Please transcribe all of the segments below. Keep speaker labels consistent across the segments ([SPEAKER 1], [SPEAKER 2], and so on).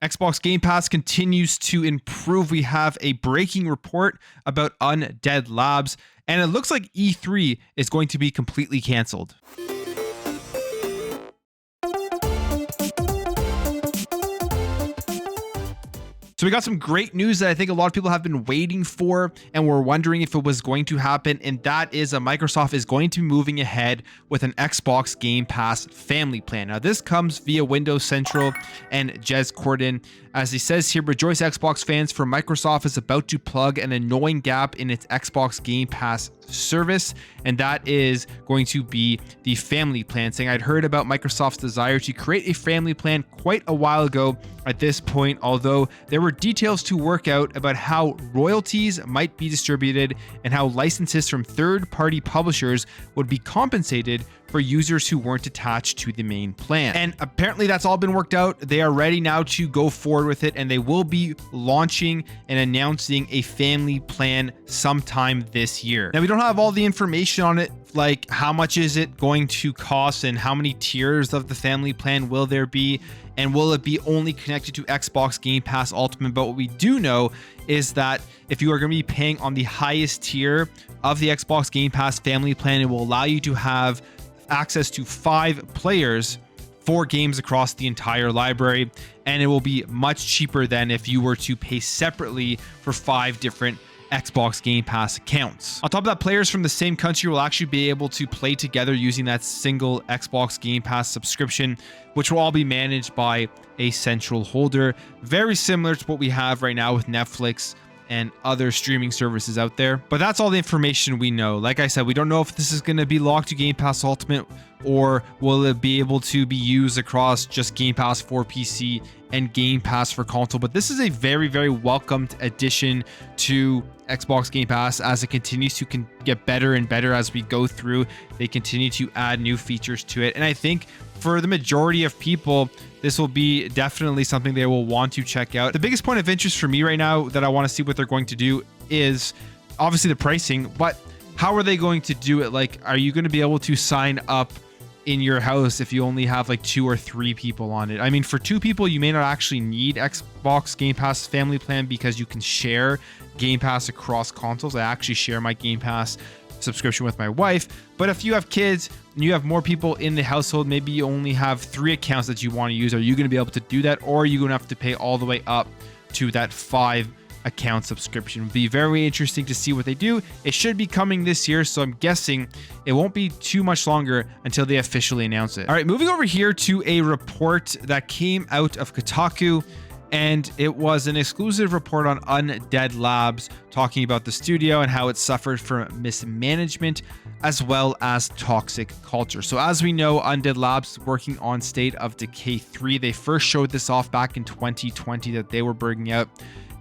[SPEAKER 1] Xbox Game Pass continues to improve. We have a breaking report about Undead Labs, and it looks like E3 is going to be completely canceled. So we got some great news that I think a lot of people have been waiting for and were wondering if it was going to happen, and that is Microsoft is going to be moving ahead with an Xbox Game Pass family plan. Now this comes via Windows Central and Jez Corden. As he says here, rejoice Xbox fans, for Microsoft is about to plug an annoying gap in its Xbox Game Pass service, and that is going to be the family plan, saying I'd heard about Microsoft's desire to create a family plan quite a while ago at this point, although there were details to work out about how royalties might be distributed and how licenses from third-party publishers would be compensated for users who weren't attached to the main plan. And apparently that's all been worked out. They are ready now to go forward with it, and they will be launching and announcing a family plan sometime this year. Now we don't have all the information on it, like how much is it going to cost and how many tiers of the family plan will there be, and will it be only connected to Xbox Game Pass Ultimate. But what we do know is that if you are going to be paying on the highest tier of the Xbox Game Pass family plan, it will allow you to have access to 5 players, 4 games across the entire library, and it will be much cheaper than if you were to pay separately for 5 different Xbox Game Pass accounts. On top of that, players from the same country will actually be able to play together using that single Xbox Game Pass subscription, which will all be managed by a central holder, very similar to what we have right now with Netflix and other streaming services out there. But that's all the information we know. Like I said, we don't know if this is going to be locked to Game Pass Ultimate, or will it be able to be used across just Game Pass for PC and Game Pass for console. But this is a very, very welcomed addition to Xbox Game Pass as it continues to get better and better as we go through. They continue to add new features to it, and I think for the majority of people, this will be definitely something they will want to check out. The biggest point of interest for me right now that I want to see what they're going to do is obviously the pricing, but how are they going to do it? Like, are you going to be able to sign up in your house if you only have like 2 or 3 people on it? I mean, for 2 people, you may not actually need Xbox Game Pass family plan because you can share Game Pass across consoles. I actually share my Game Pass subscription with my wife, but if you have kids and you have more people in the household, maybe you only have 3 accounts that you want to use. Are you going to be able to do that, or are you going to have to pay all the way up to that 5 account subscription? It'll be very interesting to see what they do. It should be coming this year, so I'm guessing it won't be too much longer until they officially announce it. All right, moving over here to a report that came out of Kotaku, and it was an exclusive report on Undead Labs, talking about the studio and how it suffered from mismanagement as well as toxic culture. So as we know, Undead Labs is working on State of Decay 3. They first showed this off back in 2020 that they were bringing out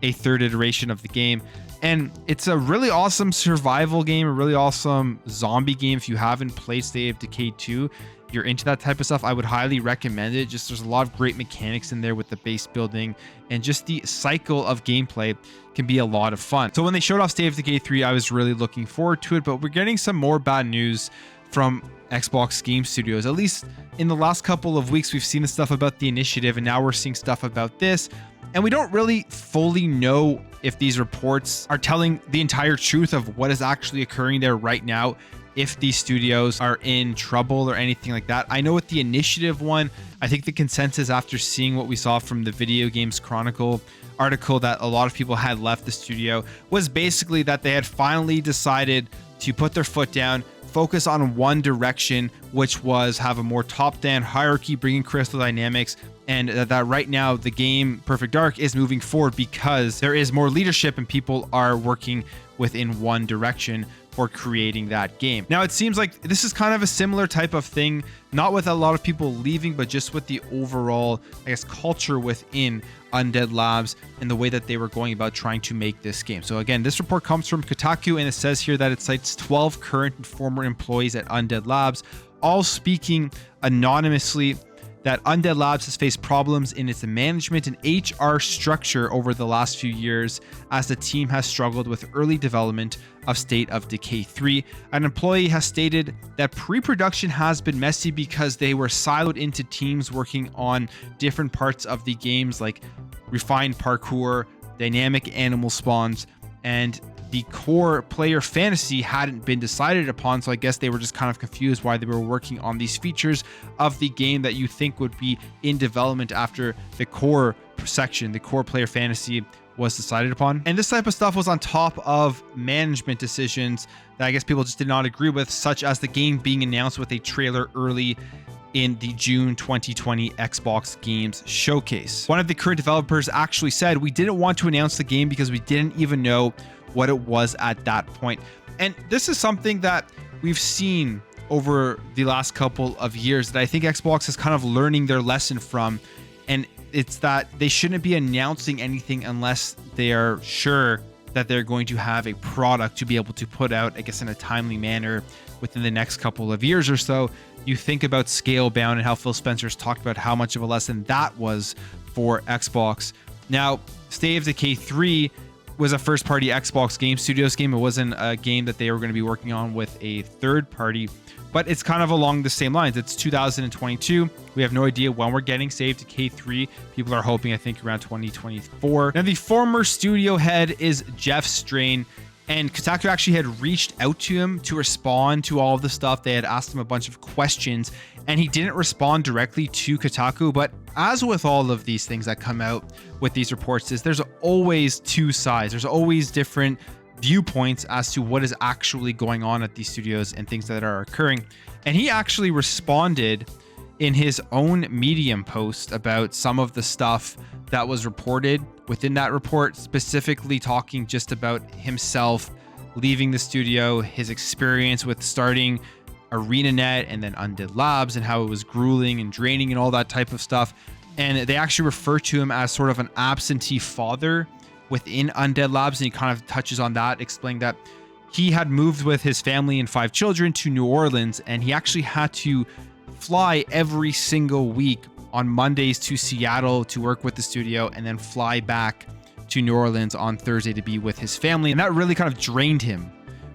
[SPEAKER 1] a 3rd iteration of the game, and it's a really awesome survival game, a really awesome zombie game. If you haven't played State of Decay 2, you're into that type of stuff, I would highly recommend it. Just there's a lot of great mechanics in there with the base building, and just the cycle of gameplay can be a lot of fun. So when they showed off State of Decay 3, I was really looking forward to it, but we're getting some more bad news from Xbox Game Studios. At least in the last couple of weeks, we've seen the stuff about the initiative, and now we're seeing stuff about this, and we don't really fully know if these reports are telling the entire truth of what is actually occurring there right now, if these studios are in trouble or anything like that. I know with the initiative one, I think the consensus after seeing what we saw from the Video Games Chronicle article that a lot of people had left the studio was basically that they had finally decided to put their foot down, focus on one direction, which was have a more top-down hierarchy, bringing crystal dynamics, and that right now the game Perfect Dark is moving forward because there is more leadership and people are working within one direction for creating that game. Now it seems like this is kind of a similar type of thing, not with a lot of people leaving, but just with the overall, I guess, culture within Undead Labs and the way that they were going about trying to make this game. So again, this report comes from Kotaku, and it says here that it cites 12 current and former employees at Undead Labs, all speaking anonymously, that Undead Labs has faced problems in its management and HR structure over the last few years as the team has struggled with early development of State of Decay 3. An employee has stated that pre-production has been messy because they were siloed into teams working on different parts of the games like refined parkour, dynamic animal spawns, and the core player fantasy hadn't been decided upon. So I guess they were just kind of confused why they were working on these features of the game that you think would be in development after the core section, the core player fantasy, was decided upon. And this type of stuff was on top of management decisions that I guess people just did not agree with, such as the game being announced with a trailer early in the June 2020 Xbox Games Showcase. One of the current developers actually said, "We didn't want to announce the game because we didn't even know what it was at that point." And this is something that we've seen over the last couple of years that I think Xbox is kind of learning their lesson from. And it's that they shouldn't be announcing anything unless they are sure that they're going to have a product to be able to put out, I guess, in a timely manner within the next couple of years or so. You think about Scalebound and how Phil Spencer's talked about how much of a lesson that was for Xbox. Now, State of Decay 3 was a first-party Xbox Game Studios game. It wasn't a game that they were going to be working on with a third party, but it's kind of along the same lines. It's 2022. We have no idea when we're getting State of Decay 3. People are hoping, I think, around 2024. Now, the former studio head is Jeff Strain, and Kotaku actually had reached out to him to respond to all of the stuff. They had asked him a bunch of questions, and he didn't respond directly to Kotaku. But as with all of these things that come out with these reports, there's always two sides. There's always different viewpoints as to what is actually going on at these studios and things that are occurring. And he actually responded in his own Medium post about some of the stuff that was reported within that report, specifically talking just about himself leaving the studio, his experience with starting ArenaNet and then Undead Labs, and how it was grueling and draining and all that type of stuff. And they actually refer to him as sort of an absentee father within Undead Labs, and he kind of touches on that, explaining that he had moved with his family and 5 children to New Orleans, and he actually had to fly every single week on Mondays to Seattle to work with the studio, and then fly back to New Orleans on Thursday to be with his family. And that really kind of drained him,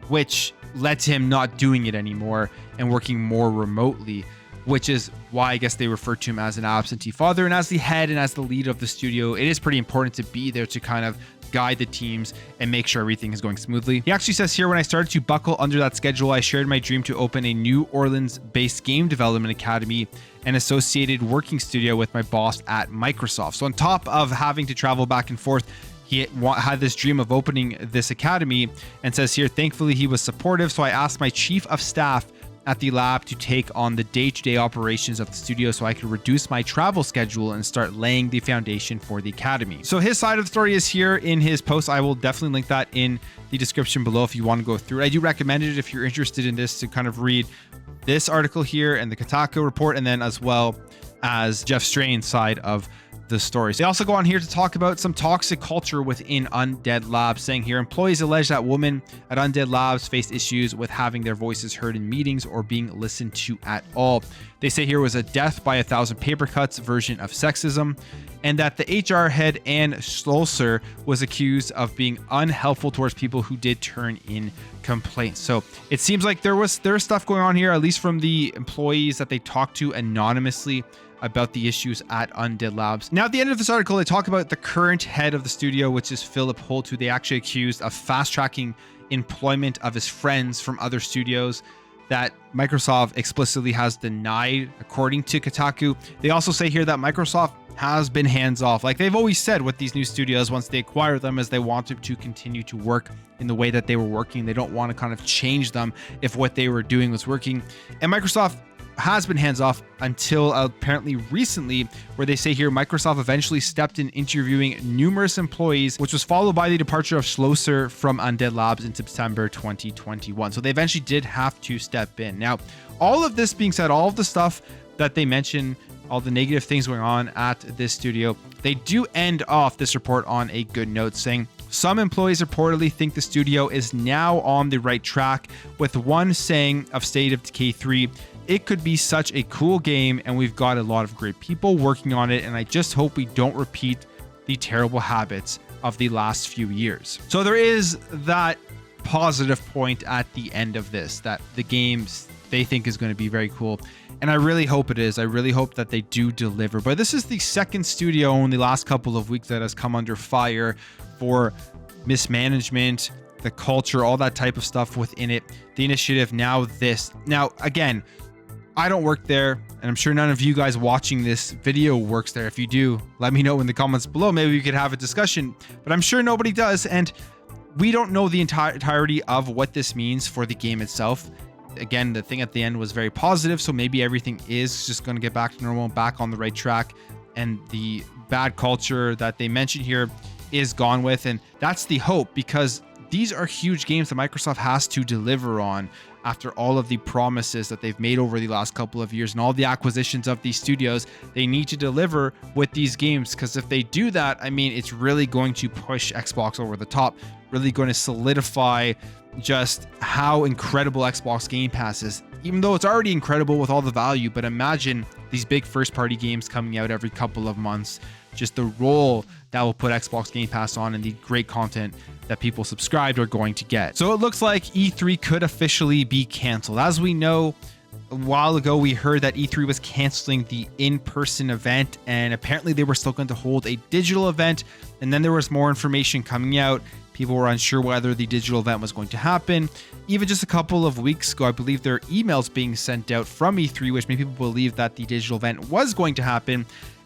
[SPEAKER 1] which led to him not doing it anymore and working more remotely, which is why I guess they refer to him as an absentee father. And as the head and as the lead of the studio, it is pretty important to be there to kind of guide the teams and make sure everything is going smoothly. He actually says here, "When I started to buckle under that schedule, I shared my dream to open a New Orleans-based game development academy and associated working studio with my boss at Microsoft." So on top of having to travel back and forth, he had this dream of opening this academy, and says here, "Thankfully, he was supportive. So I asked my chief of staff at the lab to take on the day-to-day operations of the studio so I could reduce my travel schedule and start laying the foundation for the academy." So his side of the story is here in his post. I will definitely link that in the description below if you want to go through it. I do recommend it if you're interested in this, to kind of read this article here and the Kotaku report, and then as well as Jeff Strain's side of the stories. They also go on here to talk about some toxic culture within Undead Labs, saying here, "Employees allege that women at Undead Labs faced issues with having their voices heard in meetings or being listened to at all. They say here was a death by 1,000 paper cuts version of sexism, and that the HR head, Ann Schlosser, was accused of being unhelpful towards people who did turn in complaints." So it seems like there's stuff going on here, at least from the employees that they talked to anonymously about the issues at Undead Labs. Now, at the end of this article, they talk about the current head of the studio, which is Philip Holt, who they actually accused of fast-tracking employment of his friends from other studios that Microsoft explicitly has denied, according to Kotaku. They also say here that Microsoft has been hands-off. Like they've always said with these new studios, once they acquire them, is they want them to continue to work in the way that they were working. They don't want to kind of change them if what they were doing was working. And Microsoft has been hands-off until apparently recently, where they say here Microsoft eventually stepped in interviewing numerous employees, which was followed by the departure of Schlosser from Undead Labs in September 2021. So they eventually did have to step in. Now, all of this being said, all of the stuff that they mention, all the negative things going on at this studio, they do end off this report on a good note, saying some employees reportedly think the studio is now on the right track, with one saying of State of Decay 3, "It could be such a cool game, and we've got a lot of great people working on it, and I just hope we don't repeat the terrible habits of the last few years." So there is that positive point at the end of this, that the games they think is going to be very cool. And I really hope it is. I really hope that they do deliver. But this is the second studio in the last couple of weeks that has come under fire for mismanagement, the culture, all that type of stuff within it. The initiative, now this. Now, again, I don't work there, and I'm sure none of you guys watching this video works there. If you do, let me know in the comments below. Maybe we could have a discussion, but I'm sure nobody does. And we don't know the entirety of what this means for the game itself. Again, the thing at the end was very positive, so maybe everything is just going to get back to normal, back on the right track, and the bad culture that they mentioned here is gone with. And that's the hope, because these are huge games that Microsoft has to deliver on after all of the promises that they've made over the last couple of years and all the acquisitions of these studios. They need to deliver with these games, because if they do that, I mean, it's really going to push Xbox over the top, really going to solidify just how incredible Xbox Game Pass is, even though it's already incredible with all the value. But imagine these big first-party games coming out every couple of months, just the role that will put Xbox Game Pass on and the great content that people subscribed are going to get. So it looks like E3 could officially be canceled. As we know, a while ago, we heard that E3 was canceling the in-person event, and apparently they were still going to hold a digital event. And then there was more information coming out. People were unsure whether the digital event was going to happen. Even just a couple of weeks ago, I believe there are emails being sent out from E3, which made people believe that the digital event was going to happen.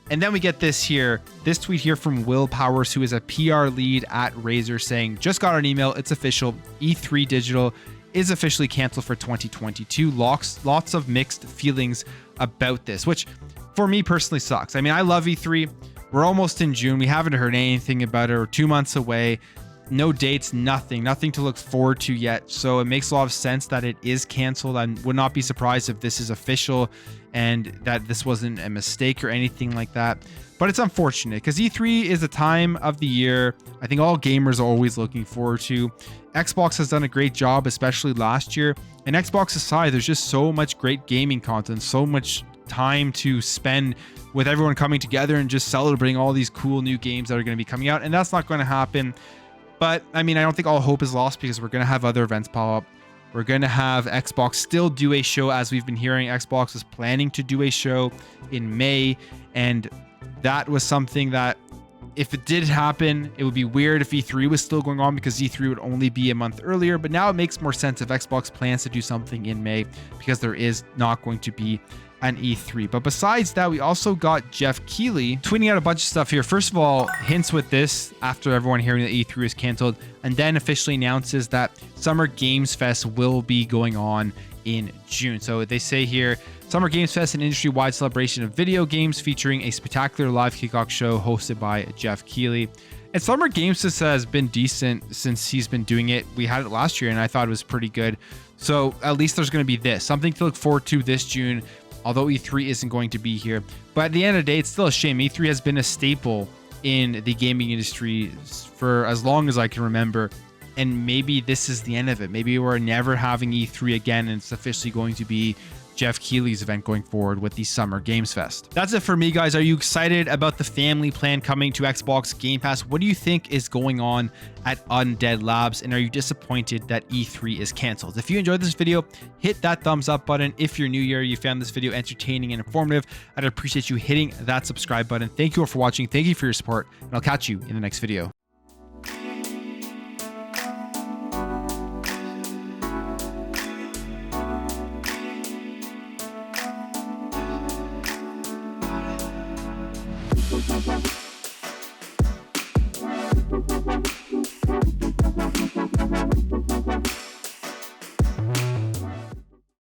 [SPEAKER 1] And then we get this here, this tweet here from Will Powers, who is a PR lead at Razer, saying, just got an email, it's official, E3 Digital is officially canceled for 2022. Lots of mixed feelings about this, which for me personally sucks. I mean, I love E3. We're almost in June. We haven't heard anything about it. We're 2 months away. No dates, nothing to look forward to yet. So it makes a lot of sense that it is canceled. I would not be surprised if this is official and that this wasn't a mistake or anything like that. But it's unfortunate, because E3 is a time of the year I think all gamers are always looking forward to. Xbox has done a great job, especially last year. And Xbox aside, there's just so much great gaming content, so much time to spend with everyone coming together and just celebrating all these cool new games that are going to be coming out. And that's not going to happen. But I mean, I don't think all hope is lost, because we're going to have other events pop up. We're going to have Xbox still do a show. As we've been hearing, Xbox is planning to do a show in May. And that was something that, if it did happen, it would be weird if E3 was still going on, because E3 would only be a month earlier. But now it makes more sense if Xbox plans to do something in May, because there is not going to be an E3. But besides that, we also got Jeff Keighley tweeting out a bunch of stuff here. First of all, hints with this after everyone hearing that E3 is canceled, and then officially announces that Summer Games Fest will be going on in June. So they say here, Summer Games Fest, an industry-wide celebration of video games featuring a spectacular live kickoff show hosted by Jeff Keighley. And Summer Games Fest has been decent since he's been doing it. We had it last year and I thought it was pretty good. So at least there's going to be this, something to look forward to this June, although E3 isn't going to be here. But at the end of the day, it's still a shame. E3 has been a staple in the gaming industry for as long as I can remember. And maybe this is the end of it. Maybe we're never having E3 again, and it's officially going to be Jeff Keighley's event going forward with the Summer Games Fest. That's it for me, guys. Are you excited about the family plan coming to Xbox Game Pass? What do you think is going on at Undead Labs? And are you disappointed that E3 is canceled? If you enjoyed this video, hit that thumbs up button. If you're new here, you found this video entertaining and informative, I'd appreciate you hitting that subscribe button. Thank you all for watching. Thank you for your support, and I'll catch you in the next video.